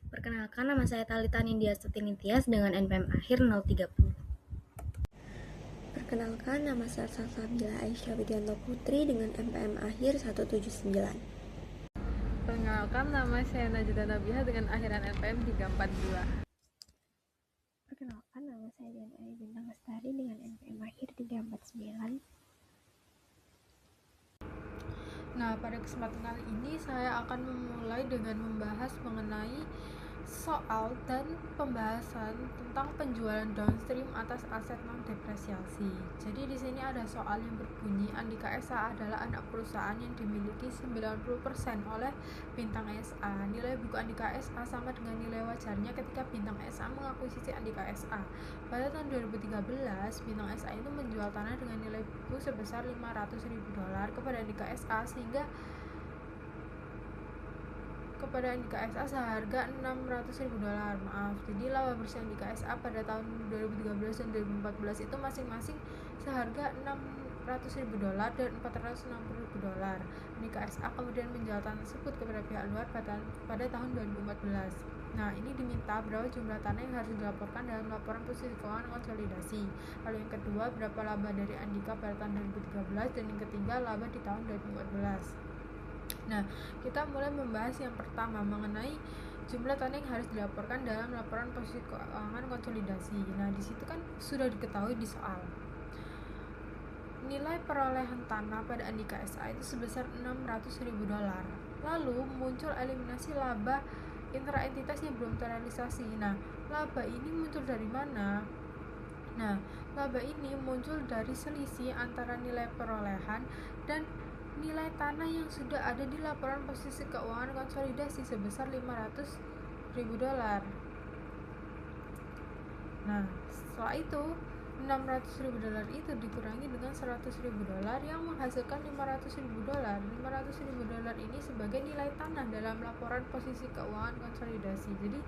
Perkenalkan, nama saya Talita Nindya Stuti Nitias dengan NPM akhir 030. Perkenalkan, nama saya Salsabila Aisyah Widianto Putri dengan NPM akhir 179. Perkenalkan, nama saya Najda Nabiha dengan akhiran NPM 342. Perkenalkan, nama saya Dian Ayu Bintang Lestari dengan NPM akhir 349. Nah, pada kesempatan kali ini saya akan memulai dengan membahas mengenai soal dan pembahasan tentang penjualan downstream atas aset non depresiasi. Jadi di sini ada soal yang berbunyi Andika SA adalah anak perusahaan yang dimiliki 90% oleh Bintang SA. Nilai buku Andika SA sama dengan nilai wajarnya ketika Bintang SA mengakuisisi Andika SA. Pada tahun 2013, Bintang SA itu menjual tanah dengan nilai buku sebesar $500.000 kepada Andika SA sehingga kepada Andika SA seharga $600.000. Jadi laba bersih Andika SA pada tahun 2013 dan 2014 itu masing-masing seharga $600.000 dan $460.000. Andika SA kemudian menjual tanah tersebut kepada pihak luar pada tahun 2014. Nah, ini diminta berapa jumlah tanah yang harus dilaporkan dalam laporan posisi keuangan konsolidasi. Lalu yang kedua, berapa laba dari Andika pada tahun 2013, dan yang ketiga, laba di tahun 2014. Nah, kita mulai membahas yang pertama mengenai jumlah tanah yang harus dilaporkan dalam laporan posisi keuangan konsolidasi. Nah, di situ kan sudah diketahui di soal. Nilai perolehan tanah pada Andika SA itu sebesar $600.000. Lalu muncul eliminasi laba intraentitas yang belum terrealisasi. Nah, laba ini muncul dari mana? Nah, laba ini muncul dari selisih antara nilai perolehan dan nilai tanah yang sudah ada di laporan posisi keuangan konsolidasi sebesar $500.000. Nah, setelah itu $600.000 itu dikurangi dengan $100.000 yang menghasilkan $500.000. $500.000 ini sebagai nilai tanah dalam laporan posisi keuangan konsolidasi. Jadi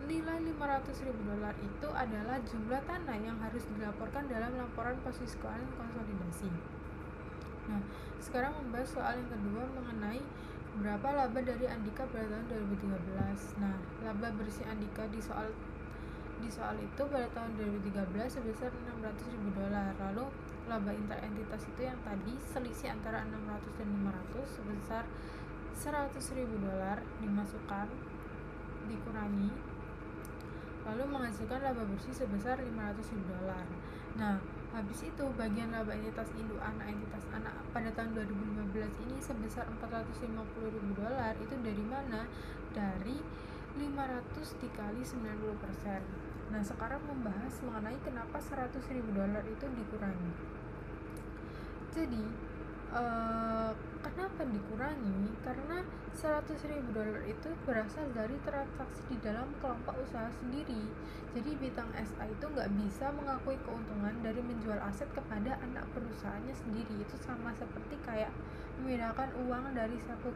nilai $500.000 itu adalah jumlah tanah yang harus dilaporkan dalam laporan posisi keuangan konsolidasi. Nah, sekarang membahas soal yang kedua mengenai berapa laba dari Andika pada tahun 2013. Nah, laba bersih Andika di soal itu pada tahun 2013 sebesar $600.000. Lalu laba interentitas itu yang tadi selisih antara 600 dan 500 sebesar $100.000 dimasukkan, dikurangi, lalu menghasilkan laba bersih sebesar $500.000. Nah, habis itu bagian laba entitas induk anak entitas anak pada tahun 2015 ini sebesar $450.000 itu dari mana? Dari 500 dikali 90%. Nah, sekarang membahas mengenai kenapa $100.000 itu dikurangi. Jadi kenapa dikurangi? Karena $100.000 itu berasal dari transaksi di dalam kelompok usaha sendiri. Jadi Bintang SA itu nggak bisa mengakui keuntungan dari menjual aset kepada anak perusahaannya sendiri. Itu sama seperti kayak memindahkan uang dari saku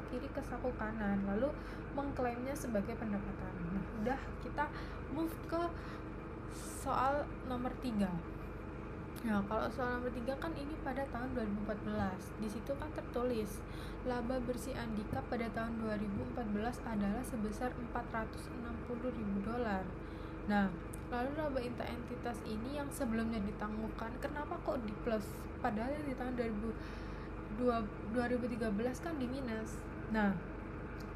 kiri ke saku kanan, lalu mengklaimnya sebagai pendapatan. Nah, udah, kita move ke soal nomor 3. Nah, kalau soal nomor 3 kan ini pada tahun 2014. Di situ kan tertulis laba bersih Andika pada tahun 2014 adalah sebesar $460.000. Nah, lalu laba interentitas ini yang sebelumnya ditangguhkan, kenapa kok di plus? Padahal di tahun 2013 kan di minus. Nah,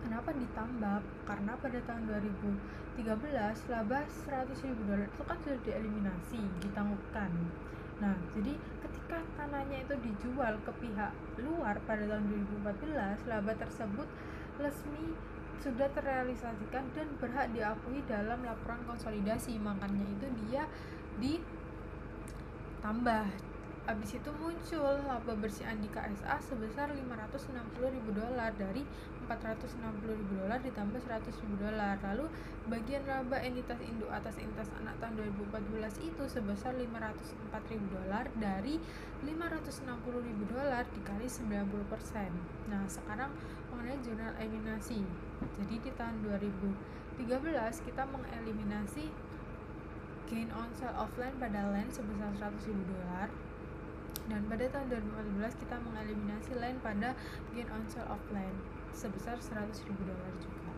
kenapa ditambah? Karena pada tahun 2013 laba $100.000 itu kan sudah dieliminasi, ditangguhkan. Nah, jadi ketika tanahnya itu dijual ke pihak luar pada tahun 2014, laba tersebut resmi sudah terrealisasikan dan berhak diakui dalam laporan konsolidasi. Makanya itu dia ditambah. Habis itu muncul laba bersih Andika SA sebesar $560.000 dari $460.000 ditambah $100.000. Lalu bagian laba entitas induk atas entitas anak tahun 2014 itu sebesar $504.000 dari $560.000 dikali 90%. Nah, sekarang mengenai jurnal eliminasi. Jadi di tahun 2013 kita mengeliminasi gain on sale of land pada land sebesar $100.000. Dan pada tahun 2014 kita mengeliminasi land pada gain on sale of land sebesar $100.000 juga.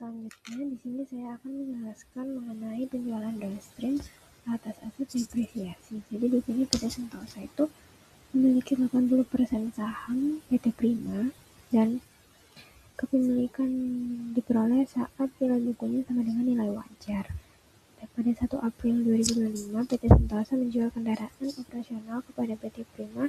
Selanjutnya di sini saya akan menjelaskan mengenai penjualan downstream atas aset depresiasi. Jadi di sini PT Sentosa itu memiliki 80% saham PT Prima dan kepemilikan diperoleh saat nilai bukunya sama dengan nilai wajar. Dan pada 1 April 2025, PT Sentosa menjual kendaraan operasional kepada PT Prima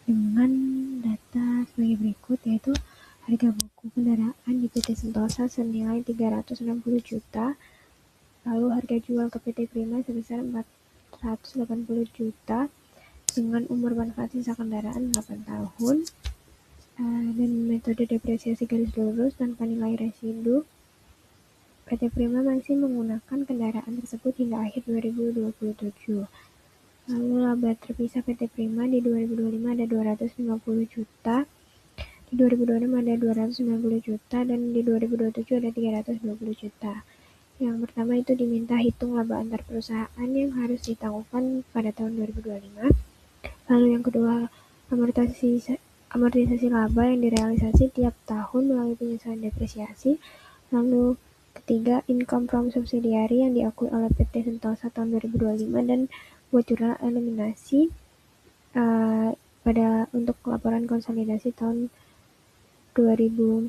dengan data sebagai berikut, yaitu harga buku kendaraan di PT Sentosa senilai 360 juta, lalu harga jual ke PT Prima sebesar 480 juta dengan umur manfaat sisa kendaraan 8 tahun, dan metode depresiasi garis lurus tanpa nilai residu. PT Prima masih menggunakan kendaraan tersebut hingga akhir 2027. Lalu laba terpisah PT Prima di 2025 ada 250 juta, di 2026 ada 290 juta, dan di 2027 ada 320 juta. Yang pertama itu diminta hitung laba antar perusahaan yang harus ditangguhkan pada tahun 2025. Lalu yang kedua, amortisasi laba yang direalisasi tiap tahun melalui penyesuaian depresiasi. Lalu ketiga, income from subsidiary yang diakui oleh PT Sentosa tahun 2025 dan buat jurnal eliminasi untuk laporan konsolidasi tahun 2025,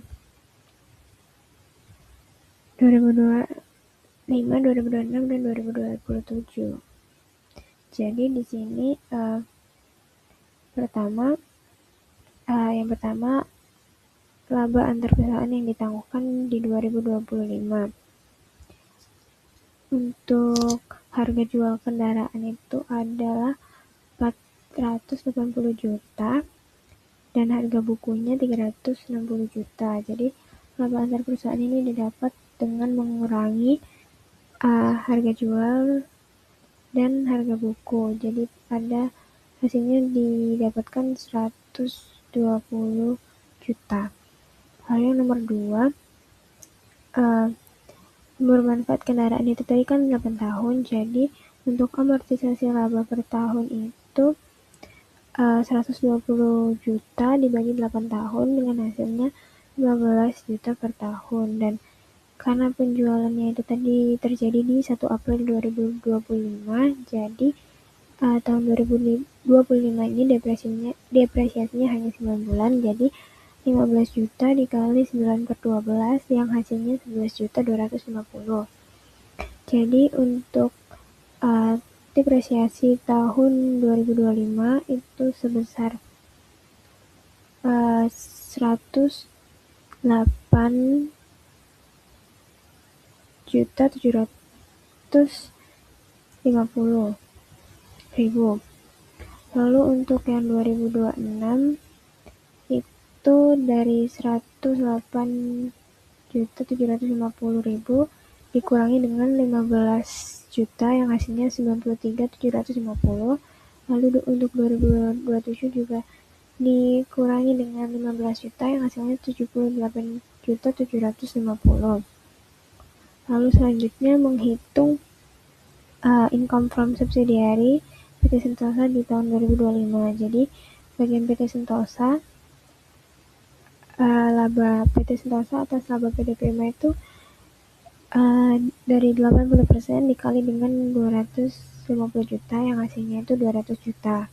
2026 dan 2027. Jadi di sini yang pertama laba antar perusahaan yang ditangguhkan di 2025. Untuk harga jual kendaraan itu adalah 480 juta dan harga bukunya 360 juta. Jadi laba antar perusahaan ini didapat dengan mengurangi harga jual dan harga buku. Jadi pada hasilnya didapatkan 120 juta. Lalu yang nomor 2, umur manfaat kendaraan itu tadi kan 8 tahun, jadi untuk amortisasi laba per tahun itu 120 juta dibagi 8 tahun dengan hasilnya 15 juta per tahun. Dan karena penjualannya itu tadi terjadi di 1 April 2025, jadi tahun 2025 ini depresiasinya hanya 9 bulan, jadi 15 juta dikali 9/12 yang hasilnya 11.250. Jadi untuk depresiasi tahun 2025 itu sebesar 108.750.000. Lalu untuk yang 2026 itu dari 108.750.000 dikurangi dengan 15 juta yang hasilnya 93.750. Lalu untuk 2027 juga dikurangi dengan 15 juta yang hasilnya 78.750. Lalu selanjutnya menghitung income from subsidiary PT Sentosa di tahun 2025. Jadi bagian PT Sentosa, laba PT Sentosa atas laba PT Prima itu dari 80% dikali dengan 250 juta yang hasilnya itu 200 juta.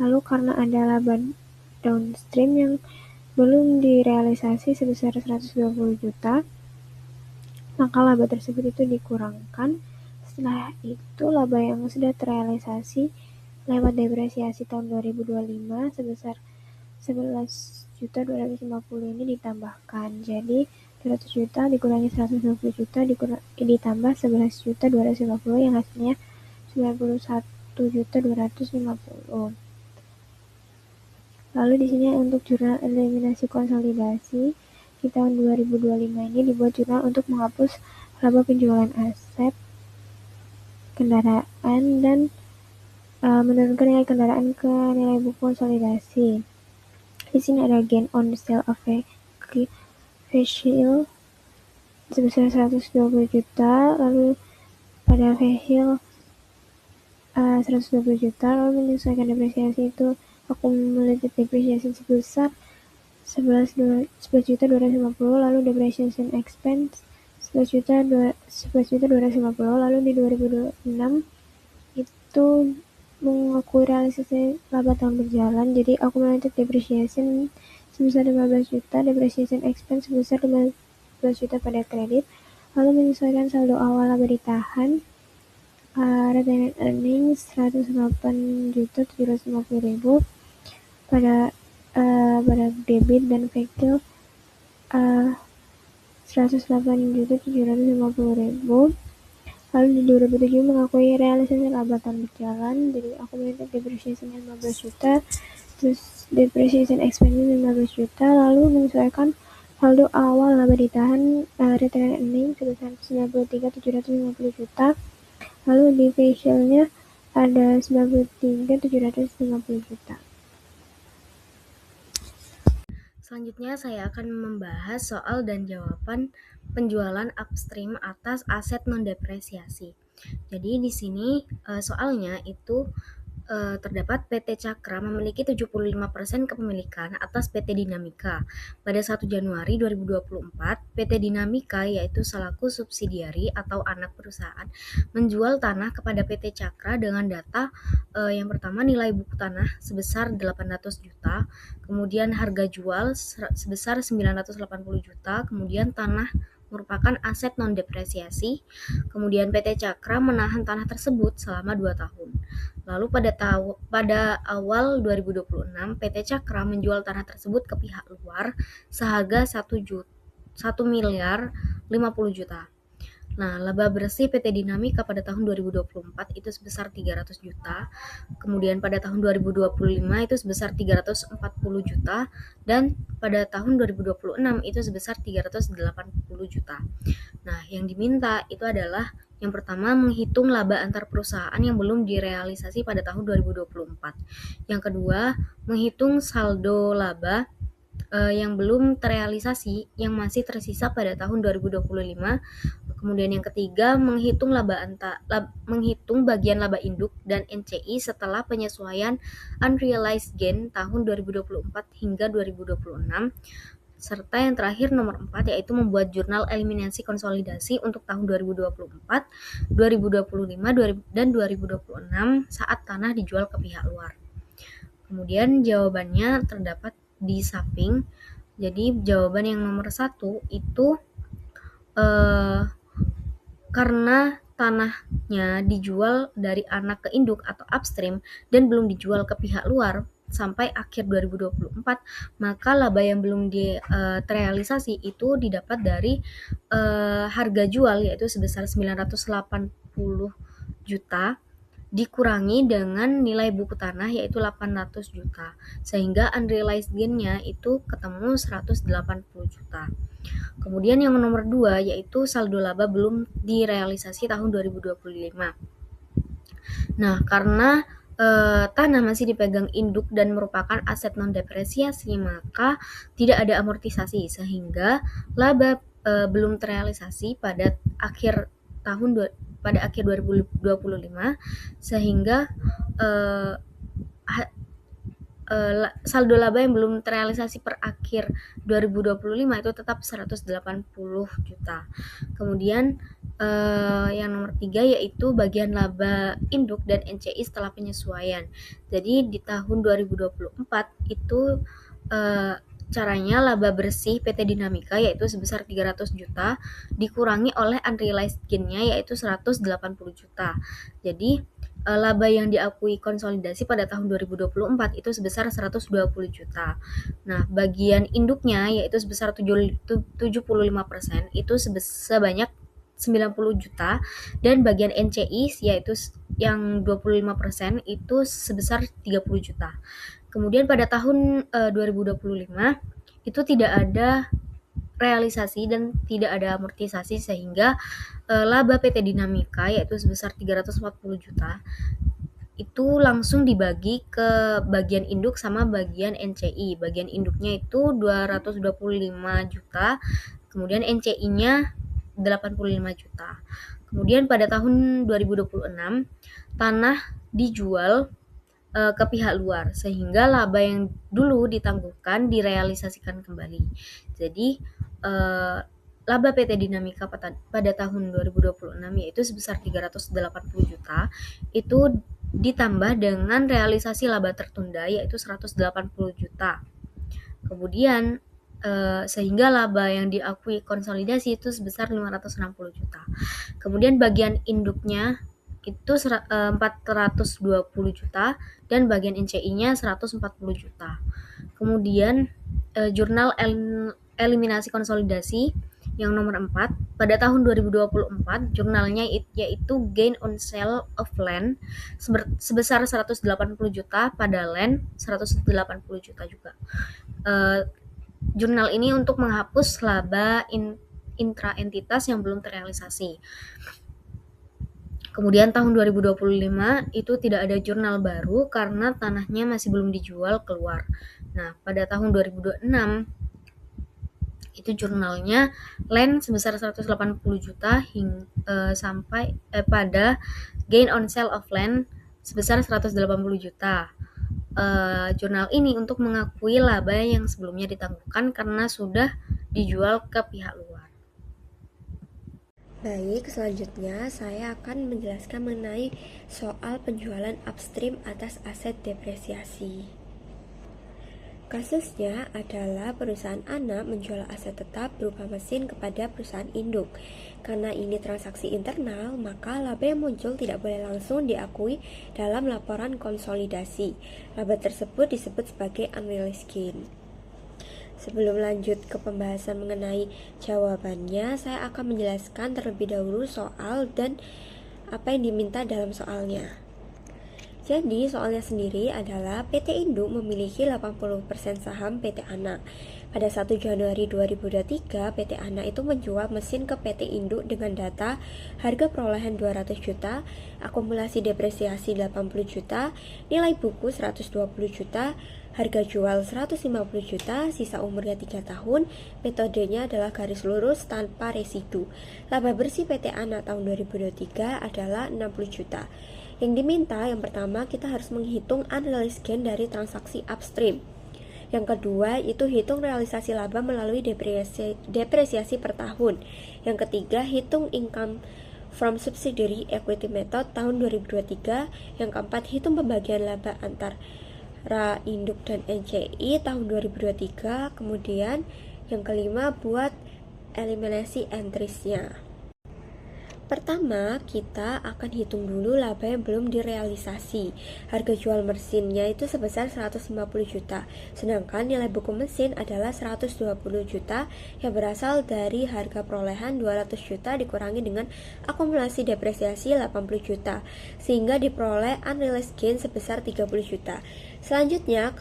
Lalu karena ada laba downstream yang belum direalisasi sebesar 120 juta, maka laba tersebut itu dikurangkan. Setelah itu laba yang sudah terrealisasi lewat depresiasi tahun 2025 sebesar 11.250 ini ditambahkan. Jadi 200 juta dikurangi 120 juta ditambah 11.250 yang hasilnya 91.250. Lalu di sini untuk jurnal eliminasi konsolidasi di tahun 2025 ini dibuat jurnal untuk menghapus laba penjualan aset kendaraan dan menurunkan nilai kendaraan ke nilai buku konsolidasi. Di sini ada gain on sale of vehicle sebesar 120 juta, lalu pada vehicle 120 juta, lalu menyesuaikan depresiasi itu accumulated depresiasi sebesar 11.250.000, lalu depreciation expense 11.250.000, lalu di 2026 itu mengakui realisasi laba tahun berjalan, jadi accumulated depreciation sebesar 15 juta, depreciation expense sebesar 15 juta pada kredit, lalu menyesuaikan saldo awal laba ditahan, retained earnings 108.750.000 pada debit dan factor 108.750.000. Lalu di 2007 mengakui realisasi laba tahun berjalan, jadi accumulated depreciation 15 juta, terus depreciation expense 15 juta, lalu menyesuaikan saldo awal laba ditahan, retained earnings sebesar 93.750 juta, lalu di facialnya ada 93.750 juta. Selanjutnya saya akan membahas soal dan jawaban penjualan upstream atas aset non-depresiasi. Jadi di sini soalnya itu terdapat PT Cakra memiliki 75% kepemilikan atas PT Dinamika. Pada 1 Januari 2024, PT Dinamika yaitu selaku subsidiari atau anak perusahaan menjual tanah kepada PT Cakra dengan data yang pertama nilai buku tanah sebesar 800 juta, kemudian harga jual sebesar 980 juta, kemudian tanah merupakan aset non-depresiasi, kemudian PT Cakra menahan tanah tersebut selama 2 tahun. Lalu pada awal 2026, PT Cakra menjual tanah tersebut ke pihak luar seharga 1 miliar 50 juta. Nah, laba bersih PT Dinamika pada tahun 2024 itu sebesar 300 juta, kemudian pada tahun 2025 itu sebesar 340 juta, dan pada tahun 2026 itu sebesar 380 juta. Nah, yang diminta itu adalah yang pertama menghitung laba antar perusahaan yang belum direalisasi pada tahun 2024. Yang kedua, menghitung saldo laba yang belum terrealisasi yang masih tersisa pada tahun 2025. Kemudian yang ketiga, menghitung bagian laba induk dan NCI setelah penyesuaian unrealized gain tahun 2024 hingga 2026. Serta yang terakhir nomor 4 yaitu membuat jurnal eliminasi konsolidasi untuk tahun 2024, 2025, dan 2026 saat tanah dijual ke pihak luar. Kemudian jawabannya terdapat di samping. Jadi jawaban yang nomor 1 itu karena tanahnya dijual dari anak ke induk atau upstream dan belum dijual ke pihak luar sampai akhir 2024, maka laba yang belum terrealisasi itu didapat dari harga jual yaitu sebesar 980 juta dikurangi dengan nilai buku tanah yaitu 800 juta, sehingga unrealized gain-nya itu ketemu 180 juta. Kemudian yang nomor 2 yaitu saldo laba belum direalisasi tahun 2025. Nah, karena tanah masih dipegang induk dan merupakan aset non-depresiasi, maka tidak ada amortisasi sehingga laba belum terrealisasi pada akhir 2025, sehingga saldo laba yang belum terrealisasi per akhir 2025 itu tetap 180 juta. Kemudian yang nomor 3 yaitu bagian laba induk dan NCI setelah penyesuaian. Jadi di tahun 2024 itu caranya laba bersih PT Dinamika yaitu sebesar 300 juta dikurangi oleh unrealized gain-nya yaitu 180 juta. Jadi laba yang diakui konsolidasi pada tahun 2024 itu sebesar 120 juta. Nah, bagian induknya yaitu sebesar 75% itu sebanyak 90 juta, dan bagian NCI yaitu yang 25% itu sebesar 30 juta. Kemudian pada tahun 2025 itu tidak ada realisasi dan tidak ada amortisasi sehingga laba PT Dinamika yaitu sebesar 340 juta itu langsung dibagi ke bagian induk sama bagian NCI. Bagian induknya itu 225 juta, kemudian NCI-nya 85 juta. Kemudian pada tahun 2026 tanah dijual ke pihak luar, sehingga laba yang dulu ditangguhkan direalisasikan kembali. Jadi laba PT Dinamika pada tahun 2026 yaitu sebesar 380 juta itu ditambah dengan realisasi laba tertunda yaitu 180 juta. Kemudian sehingga laba yang diakui konsolidasi itu sebesar 560 juta. Kemudian bagian induknya itu 420 juta dan bagian NCI-nya 140 juta. Kemudian jurnal eliminasi konsolidasi yang nomor 4 pada tahun 2024 jurnalnya yaitu gain on sale of land sebesar 180 juta, pada land 180 juta juga. Jurnal ini untuk menghapus laba intra entitas yang belum terrealisasi. Kemudian tahun 2025 itu tidak ada jurnal baru karena tanahnya masih belum dijual keluar. Nah, pada tahun 2026 itu jurnalnya land sebesar 180 juta sampai pada gain on sale of land sebesar 180 juta. Jurnal ini untuk mengakui laba yang sebelumnya ditangguhkan karena sudah dijual ke pihak luar. Baik, selanjutnya saya akan menjelaskan mengenai soal penjualan upstream atas aset depresiasi. Kasusnya adalah perusahaan anak menjual aset tetap berupa mesin kepada perusahaan induk. Karena ini transaksi internal, maka laba yang muncul tidak boleh langsung diakui dalam laporan konsolidasi. Laba tersebut disebut sebagai unrealized gain. Sebelum lanjut ke pembahasan mengenai jawabannya, saya akan menjelaskan terlebih dahulu soal dan apa yang diminta dalam soalnya. Jadi soalnya sendiri adalah PT Induk memiliki 80% saham PT Anak. Pada 1 Januari 2023, PT Anak itu menjual mesin ke PT Induk dengan data harga perolehan 200 juta, akumulasi depresiasi 80 juta, nilai buku 120 juta, harga jual 150 juta, sisa umurnya 3 tahun, metodenya adalah garis lurus tanpa residu. Laba bersih PT Anak tahun 2023 adalah 60 juta. Yang diminta yang pertama kita harus menghitung unrealized gain dari transaksi upstream. Yang kedua itu hitung realisasi laba melalui depresiasi per tahun. Yang ketiga hitung income from subsidiary equity method tahun 2023. Yang keempat hitung pembagian laba antara induk dan NCI tahun 2023. Kemudian yang kelima buat eliminasi entries-nya. Pertama, kita akan hitung dulu laba yang belum direalisasi. Harga jual mesinnya itu sebesar 150 juta, sedangkan nilai buku mesin adalah 120 juta yang berasal dari harga perolehan 200 juta dikurangi dengan akumulasi depresiasi 80 juta, sehingga diperoleh unrealized gain sebesar 30 juta. Selanjutnya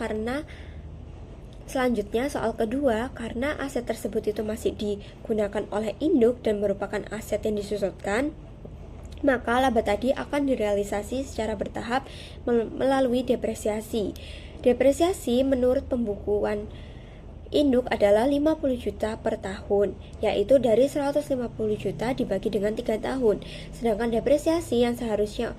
soal kedua, karena aset tersebut itu masih digunakan oleh induk dan merupakan aset yang disusutkan, maka laba tadi akan direalisasi secara bertahap melalui depresiasi. Depresiasi menurut pembukuan induk adalah 50 juta per tahun, yaitu dari 150 juta dibagi dengan 3 tahun. Sedangkan depresiasi yang seharusnya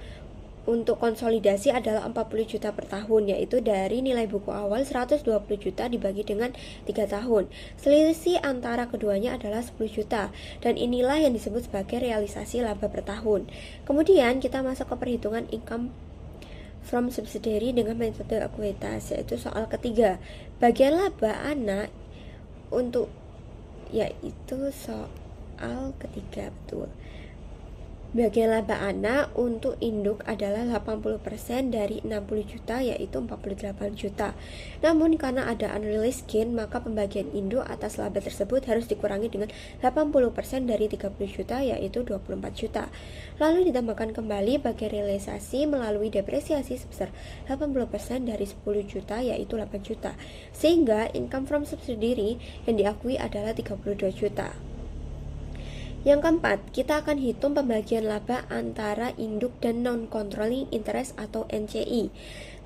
untuk konsolidasi adalah 40 juta per tahun, yaitu dari nilai buku awal 120 juta dibagi dengan 3 tahun. Selisih antara keduanya adalah 10 juta, dan inilah yang disebut sebagai realisasi laba per tahun. Kemudian kita masuk ke perhitungan income from subsidiary dengan metode ekuitas, yaitu soal ketiga. Bagian laba anak untuk yaitu soal ketiga, betul. Bagian laba anak untuk induk adalah 80% dari 60 juta, yaitu 48 juta. Namun karena ada unrealized gain, maka pembagian induk atas laba tersebut harus dikurangi dengan 80% dari 30 juta, yaitu 24 juta. Lalu ditambahkan kembali bagian realisasi melalui depresiasi sebesar 80% dari 10 juta, yaitu 8 juta. Sehingga income from subsidiary yang diakui adalah 32 juta. Yang keempat, kita akan hitung pembagian laba antara induk dan non-controlling interest atau NCI.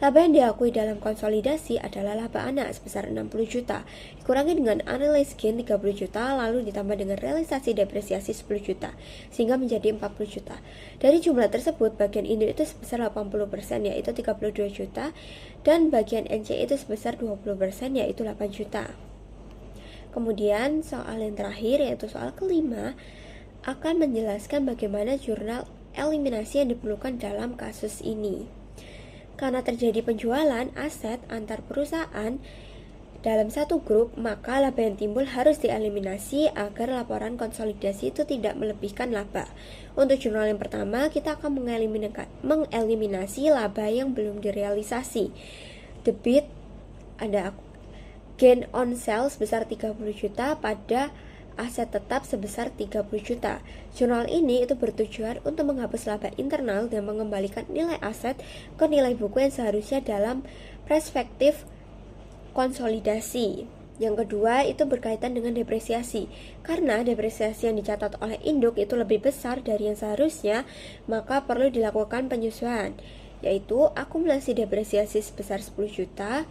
Laba yang diakui dalam konsolidasi adalah laba anak sebesar 60 juta, dikurangi dengan unrealized gain 30 juta, lalu ditambah dengan realisasi depresiasi 10 juta, sehingga menjadi 40 juta. Dari jumlah tersebut, bagian induk itu sebesar 80%, yaitu 32 juta, dan bagian NCI itu sebesar 20%, yaitu 8 juta. Kemudian, soal yang terakhir, yaitu soal kelima, akan menjelaskan bagaimana jurnal eliminasi yang diperlukan dalam kasus ini. Karena terjadi penjualan aset antar perusahaan dalam satu grup, maka laba yang timbul harus dieliminasi agar laporan konsolidasi itu tidak melebihkan laba. Untuk jurnal yang pertama, kita akan mengeliminasi laba yang belum direalisasi. Debit ada gain on sale sebesar 30 juta pada aset tetap sebesar 30 juta. Jurnal ini itu bertujuan untuk menghapus laba internal dan mengembalikan nilai aset ke nilai buku yang seharusnya dalam perspektif konsolidasi. Yang kedua itu berkaitan dengan depresiasi. Karena depresiasi yang dicatat oleh induk itu lebih besar dari yang seharusnya, maka perlu dilakukan penyesuaian, yaitu akumulasi depresiasi sebesar 10 juta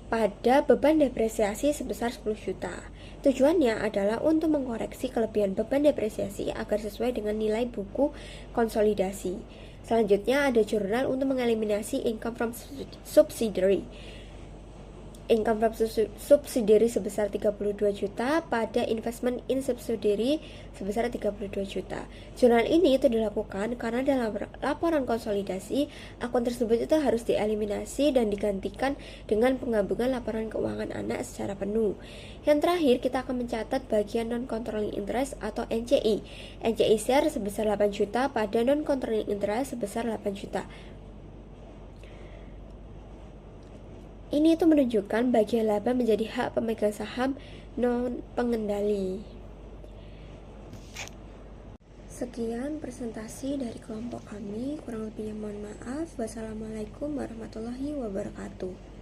pada beban depresiasi sebesar 10 juta. Tujuannya adalah untuk mengkoreksi kelebihan beban depresiasi agar sesuai dengan nilai buku konsolidasi. Selanjutnya ada jurnal untuk mengeliminasi income from subsidiary. Income from subsidiary sebesar 32 juta pada investment in subsidiary sebesar 32 juta. Jurnal ini itu dilakukan karena dalam laporan konsolidasi, akun tersebut itu harus dieliminasi dan digantikan dengan penggabungan laporan keuangan anak secara penuh. Yang terakhir, kita akan mencatat bagian non-controlling interest atau NCI. NCI share sebesar 8 juta pada non-controlling interest sebesar 8 juta. Ini itu menunjukkan bagian laba menjadi hak pemegang saham non-pengendali. Sekian presentasi dari kelompok kami, kurang lebihnya mohon maaf. Wassalamualaikum warahmatullahi wabarakatuh.